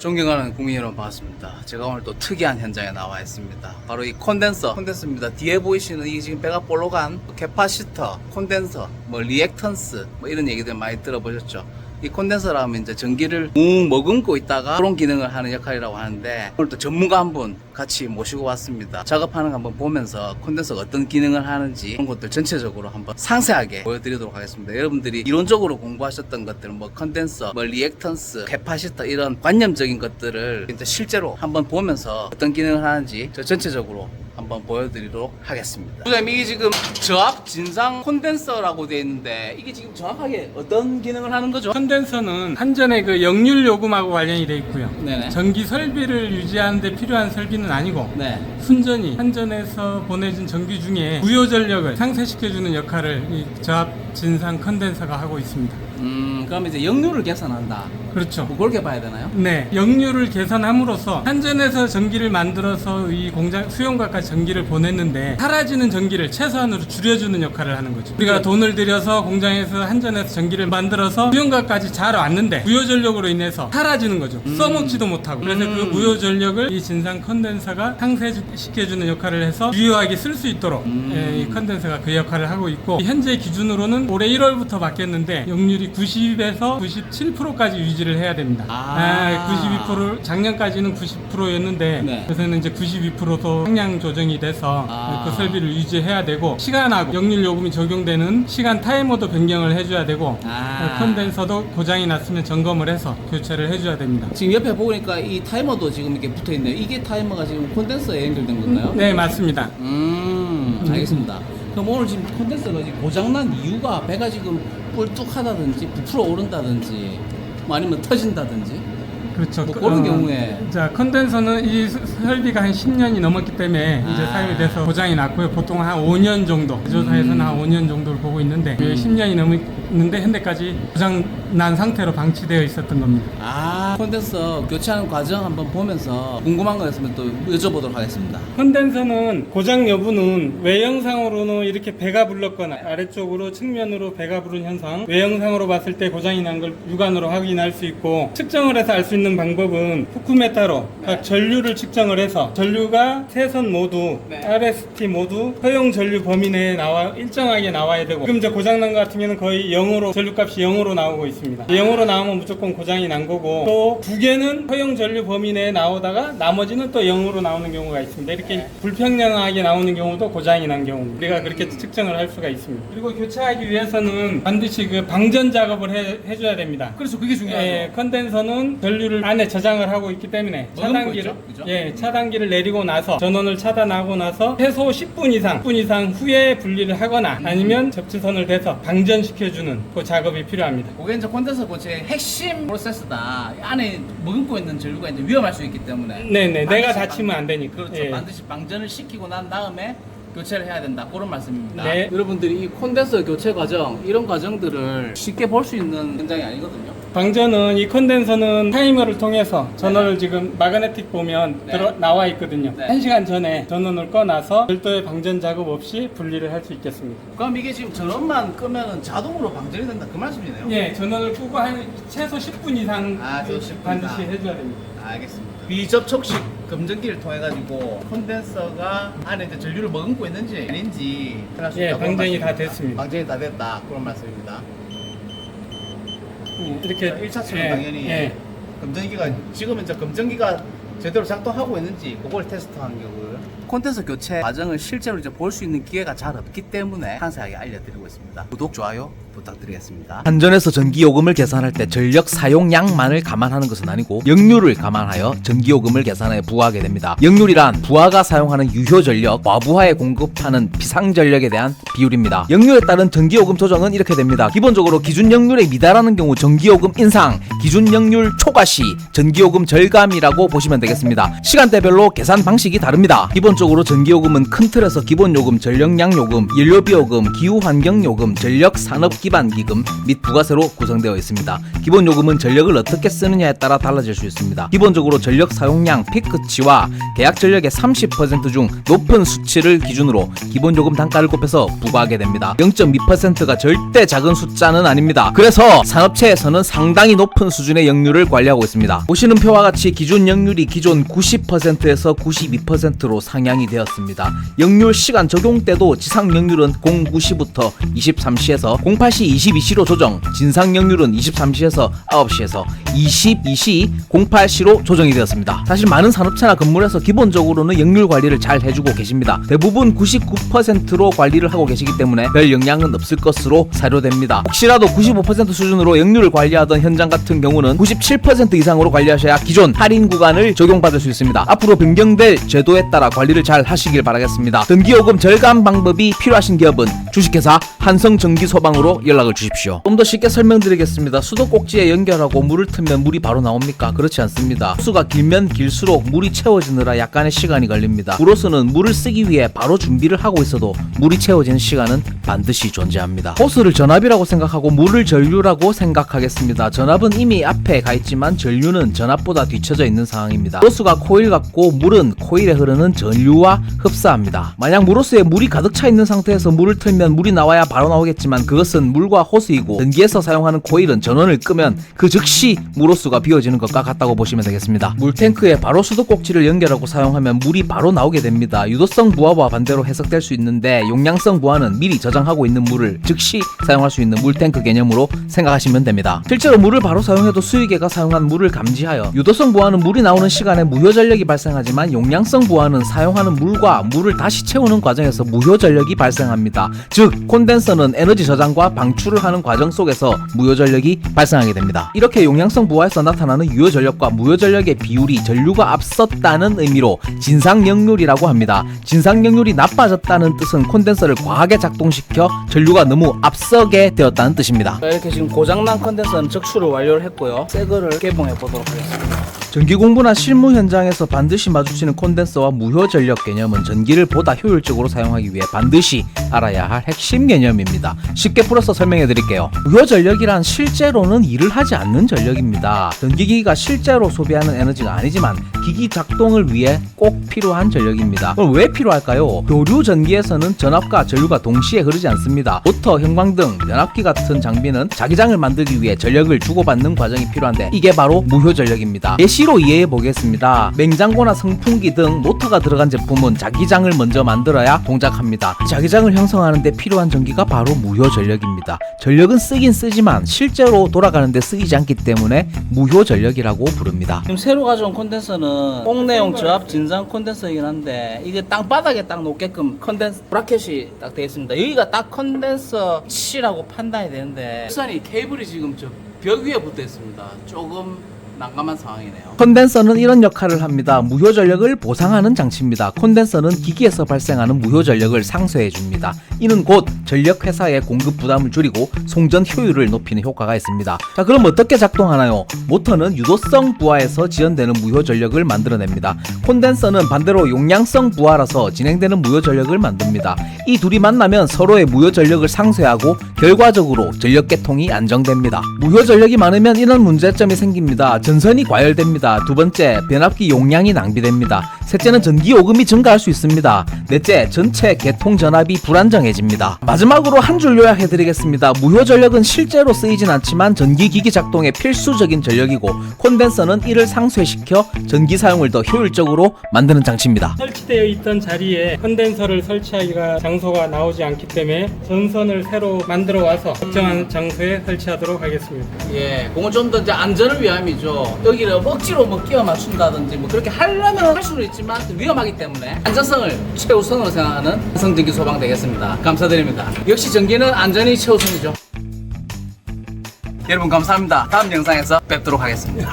존경하는 국민 여러분 반갑습니다. 제가 오늘 또 특이한 현장에 나와 있습니다. 바로 이 콘덴서입니다. 뒤에 보이시는 이 지금 배가 볼록한 캐파시터, 콘덴서, 리액턴스 이런 얘기들 많이 들어보셨죠? 이 콘덴서라면 이제 전기를 뭉 머금고 있다가 그런 기능을 하는 역할이라고 하는데, 오늘 또 전문가 한 분 같이 모시고 왔습니다. 작업하는 거 한번 보면서 콘덴서가 어떤 기능을 하는지 그런 것들 전체적으로 한번 상세하게 보여드리도록 하겠습니다. 여러분들이 이론적으로 공부하셨던 것들, 콘덴서, 리액턴스, 캐파시터 이런 관념적인 것들을 이제 실제로 한번 보면서 어떤 기능을 하는지 저 전체적으로 한번 보여드리도록 하겠습니다. 선생님, 이게 지금 저압 진상 콘덴서라고 되어 있는데 이게 지금 정확하게 어떤 기능을 하는 거죠? 콘덴서는 한전의 그 역률 요금하고 관련이 되어 있고요. 네네. 전기 설비를 유지하는 데 필요한 설비는 아니고 네. 순전히 한전에서 보내진 전기 중에 부요 전력을 상쇄시켜주는 역할을 이 저압 진상 콘덴서가 하고 있습니다. 그럼 이제 역률을 계산한다. 그렇죠. 뭐 그렇게 봐야 되나요? 네, 역률을 계산함으로써 한전에서 전기를 만들어서 이 공장 수용각까지 전기를 보냈는데 사라지는 전기를 최소한으로 줄여주는 역할을 하는 거죠. 우리가 돈을 들여서 공장에서 한전에서 전기를 만들어서 수용각까지 잘 왔는데 무효 전력으로 인해서 사라지는 거죠. 써먹지도 못하고. 그래서 그 무효 전력을 이 진상 컨덴서가 상쇄시켜주는 역할을 해서 유효하게 쓸 수 있도록 이 컨덴서가 그 역할을 하고 있고, 현재 기준으로는 올해 1월부터 바뀌었는데 역률이 90에서 97%까지 유지를 해야 됩니다. 92% 작년까지는 90%였는데 네. 요새는 이제 92%도 상향 조정이 돼서 그 설비를 유지해야 되고, 시간하고 역률 요금이 적용되는 시간 타이머도 변경을 해줘야 되고, 컨덴서도 고장이 났으면 점검을 해서 교체를 해줘야 됩니다. 지금 옆에 보니까 이 타이머도 지금 이렇게 붙어 있네요. 이게 타이머가 지금 콘덴서에 연결된 건가요? 네, 맞습니다. 알겠습니다. 그럼 오늘 지금 콘덴서가 지금 고장난 이유가 배가 지금 뿔뚝하다든지 부풀어 오른다든지 아니면 터진다든지 그렇죠. 그런 경우에 자, 컨덴서는 이 설비가 한 10년이 넘었기 때문에 이제 사용이 돼서 고장이 났고요. 보통 한 5년 정도, 제조사에서는 한 5년 정도를 보고 있는데 10년이 넘었는데 현재까지 고장 난 상태로 방치되어 있었던 겁니다. 콘덴서 교체하는 과정 한번 보면서 궁금한 거 있으면 또 여쭤보도록 하겠습니다. 컨덴서는 고장 여부는 외형상으로는 이렇게 배가 불렀거나 아래쪽으로 측면으로 배가 부른 현상, 외형상으로 봤을 때 고장이 난 걸 육안으로 확인할 수 있고, 측정을 해서 알 수 있는 방법은 후크메타로 각 전류를 측정을 해서 전류가 세 선 모두 RST 모두 허용 전류 범위 내에 일정하게 나와야 되고, 지금 이제 고장난 것 같은 경우는 거의 0으로 전류값이 0으로 나오고 있습니다. 0으로 나오면 무조건 고장이 난 거고, 또 두 개는 허용 전류 범위 내에 나오다가 나머지는 또 0으로 나오는 경우가 있습니다. 이렇게 불평등하게 나오는 경우도 고장이 난 경우입니다. 우리가 그렇게 측정을 할 수가 있습니다. 그리고 교체하기 위해서는 반드시 그 방전 작업을 해줘야 됩니다. 그래서 그게 중요하죠. 컨덴서는 전류를 안에 저장을 하고 있기 때문에 차단기를 내리고 나서 전원을 차단하고 나서 최소 10분 이상 후에 분리를 하거나 아니면 접지선을 대서 방전시켜주는 그 작업이 필요합니다. 그게 이제 콘덴서 고체의 핵심 프로세스다. 안에 머금고 있는 전류가 이제 위험할 수 있기 때문에. 네네, 내가 다치면 안 되니까. 그렇죠. 반드시 방전을 시키고 난 다음에 교체를 해야 된다. 그런 말씀입니다. 네. 여러분들이 이 콘덴서 교체 과정, 이런 과정들을 쉽게 볼 수 있는 현장이 아니거든요. 방전은 이 컨덴서는 타이머를 통해서 전원을 지금 마그네틱 보면 나와 있거든요. 1시간 전에 전원을 꺼놔서 별도의 방전 작업 없이 분리를 할 수 있겠습니다. 그럼 이게 지금 전원만 끄면 자동으로 방전이 된다, 그 말씀이네요? 예, 전원을 끄고 한 최소 10분 이상 최소 10분 반드시 이상. 해줘야 됩니다. 알겠습니다. 비접촉식 검증기를 통해 가지고 콘덴서가 안에 이제 전류를 머금고 있는지 아닌지 확인할 수 예, 있다고 방전이 말씀입니다. 다 됐습니다. 방전이 다 됐다, 그런 말씀입니다. 이렇게 1차처럼 당연히 검증기가 지금은 이제 검증기가 제대로 작동하고 있는지 그걸 테스트하는 거고요. 콘덴서 교체 과정을 실제로 이제 볼 수 있는 기회가 잘 없기 때문에 상세하게 알려드리고 있습니다. 구독, 좋아요 부탁드리겠습니다. 한전에서 전기요금을 계산할 때 전력 사용량만을 감안하는 것은 아니고 역률을 감안하여 전기요금을 계산해 부과하게 됩니다. 역률이란 부하가 사용하는 유효 전력, 과부하에 공급하는 비상 전력에 대한 비율입니다. 역률에 따른 전기요금 조정은 이렇게 됩니다. 기본적으로 기준 역률에 미달하는 경우 전기요금 인상, 기준 역률 초과 시 전기요금 절감이라고 보시면 되겠습니다. 되겠습니다. 시간대별로 계산 방식이 다릅니다. 기본적으로 전기요금은 큰 틀에서 기본요금, 전력량요금, 연료비요금, 기후환경요금, 전력산업기반기금 및 부가세로 구성되어 있습니다. 기본요금은 전력을 어떻게 쓰느냐에 따라 달라질 수 있습니다. 기본적으로 전력 사용량 피크치와 계약 전력의 30% 중 높은 수치를 기준으로 기본요금 단가를 곱해서 부과하게 됩니다. 0.2%가 절대 작은 숫자는 아닙니다. 그래서 산업체에서는 상당히 높은 수준의 역률을 관리하고 있습니다. 보시는 표와 같이 기준 역률이 기존 90%에서 92%로 상향이 되었습니다. 역률 시간 적용 때도 지상 역률은 09시부터 23시에서 08시 22시로 조정, 진상 역률은 23시에서 9시에서 22시 08시로 조정이 되었습니다. 사실 많은 산업체나 건물에서 기본적으로는 역률 관리를 잘 해주고 계십니다. 대부분 99%로 관리를 하고 계시기 때문에 별 영향은 없을 것으로 사료됩니다. 혹시라도 95% 수준으로 역률을 관리하던 현장 같은 경우는 97% 이상으로 관리하셔야 기존 할인 구간을 적용받을 수 있습니다. 앞으로 변경될 제도에 따라 관리를 잘 하시길 바라겠습니다. 전기요금 절감 방법이 필요하신 기업은 주식회사 한성전기소방으로 연락을 주십시오. 좀 더 쉽게 설명드리겠습니다. 수도꼭지에 연결하고 물을 틀면 물이 바로 나옵니까? 그렇지 않습니다. 호수가 길면 길수록 물이 채워지느라 약간의 시간이 걸립니다. 물호수는 물을 쓰기 위해 바로 준비를 하고 있어도 물이 채워지는 시간은 반드시 존재합니다. 호수를 전압이라고 생각하고 물을 전류라고 생각하겠습니다. 전압은 이미 앞에 가 있지만 전류는 전압보다 뒤쳐져 있는 상황입니다. 호수가 코일 같고 물은 코일에 흐르는 전류와 흡사합니다. 만약 물호수에 물이 가득 차 있는 상태에서 물을 틀면 물이 나와야 바로 나오겠지만 그것은 물과 호수이고, 전기에서 사용하는 코일은 전원을 끄면 그 즉시 물호수가 비워지는 것과 같다고 보시면 되겠습니다. 물탱크에 바로 수도꼭지를 연결하고 사용하면 물이 바로 나오게 됩니다. 유도성 부하와 반대로 해석될 수 있는데, 용량성 부하는 미리 저장하고 있는 물을 즉시 사용할 수 있는 물탱크 개념으로 생각하시면 됩니다. 실제로 물을 바로 사용해도 수위계가 사용한 물을 감지하여, 유도성 부하는 물이 나오는 시간에 무효 전력이 발생하지만 용량성 부하는 사용하는 물과 물을 다시 채우는 과정에서 무효 전력이 발생합니다. 즉 콘덴서는 에너지 저장과 방출을 하는 과정 속에서 무효 전력이 발생하게 됩니다. 이렇게 용량성 부하에서 나타나는 유효 전력과 무효 전력의 비율이 전류가 앞섰다는 의미로 진상 역률이라고 합니다. 진상 역률이 나빠졌다는 뜻은 콘덴서를 과하게 작동시켜 전류가 너무 앞서게 되었다는 뜻입니다. 이렇게 지금 고장난 컨덴서는 적출을 완료를 했고요. 새 거를 개봉해 보도록 하겠습니다. 전기 공부나 실무 현장에서 반드시 마주치는 콘덴서와 무효 전력 개념은 전기를 보다 효율적으로 사용하기 위해 반드시 알아야 할 핵심 개념입니다. 쉽게 풀어서 설명해 드릴게요. 무효 전력이란 실제로는 일을 하지 않는 전력입니다. 전기기기가 실제로 소비하는 에너지가 아니지만 기기 작동을 위해 꼭 필요한 전력입니다. 그럼 왜 필요할까요? 교류 전기에서는 전압과 전류가 동시에 흐르지 않습니다. 모터, 형광등, 변압기 같은 장비는 자기장을 만들기 위해 전력을 주고받는 과정이 필요한데, 이게 바로 무효 전력입니다. 예시로 이해해 보겠습니다. 냉장고나 선풍기 등 모터가 들어간 제품은 자기장을 먼저 만들어야 동작합니다. 자기장을 형성하는데 필요한 전기가 바로 무효 전력입니다. 전력은 쓰긴 쓰지만 실제로 돌아가는데 쓰이지 않기 때문에 무효 전력이라고 부릅니다. 지금 새로 가져온 콘덴서는 옥내용 저압 진상 콘덴서이긴 한데, 이게 땅바닥에 딱 놓게끔 컨덴서 브라켓이 딱 되어 있습니다. 여기가 딱 컨덴서 치라고 판단이 되는데, 선이 케이블이 지금 저 벽 위에 붙어 있습니다. 조금 난감한 상황이네요. 콘덴서는 이런 역할을 합니다. 무효 전력을 보상하는 장치입니다. 콘덴서는 기기에서 발생하는 무효 전력을 상쇄해 줍니다. 이는 곧 전력 회사의 공급 부담을 줄이고 송전 효율을 높이는 효과가 있습니다. 자, 그럼 어떻게 작동하나요? 모터는 유도성 부하에서 지연되는 무효 전력을 만들어냅니다. 콘덴서는 반대로 용량성 부하라서 진행되는 무효 전력을 만듭니다. 이 둘이 만나면 서로의 무효 전력을 상쇄하고 결과적으로 전력 계통이 안정됩니다. 무효 전력이 많으면 이런 문제점이 생깁니다. 전선이 과열됩니다. 두 번째, 변압기 용량이 낭비됩니다. 셋째는 전기 요금이 증가할 수 있습니다. 넷째, 전체 개통 전압이 불안정해집니다. 마지막으로 한 줄 요약해드리겠습니다. 무효 전력은 실제로 쓰이진 않지만 전기기기 작동에 필수적인 전력이고, 콘덴서는 이를 상쇄시켜 전기 사용을 더 효율적으로 만드는 장치입니다. 설치되어 있던 자리에 컨덴서를 설치하기가 장소가 나오지 않기 때문에 전선을 새로 만들어 와서 적정한 장소에 설치하도록 하겠습니다. 예, 그건 좀 더 이제 안전을 위함이죠. 여기를 억지로 뭐 끼워 맞춘다든지 뭐 그렇게 하려면 할 수는 있지만 위험하기 때문에 안전성을 최우선으로 생각하는 한성전기 소방 되겠습니다. 감사드립니다. 역시 전기는 안전이 최우선이죠. 여러분 감사합니다. 다음 영상에서 뵙도록 하겠습니다.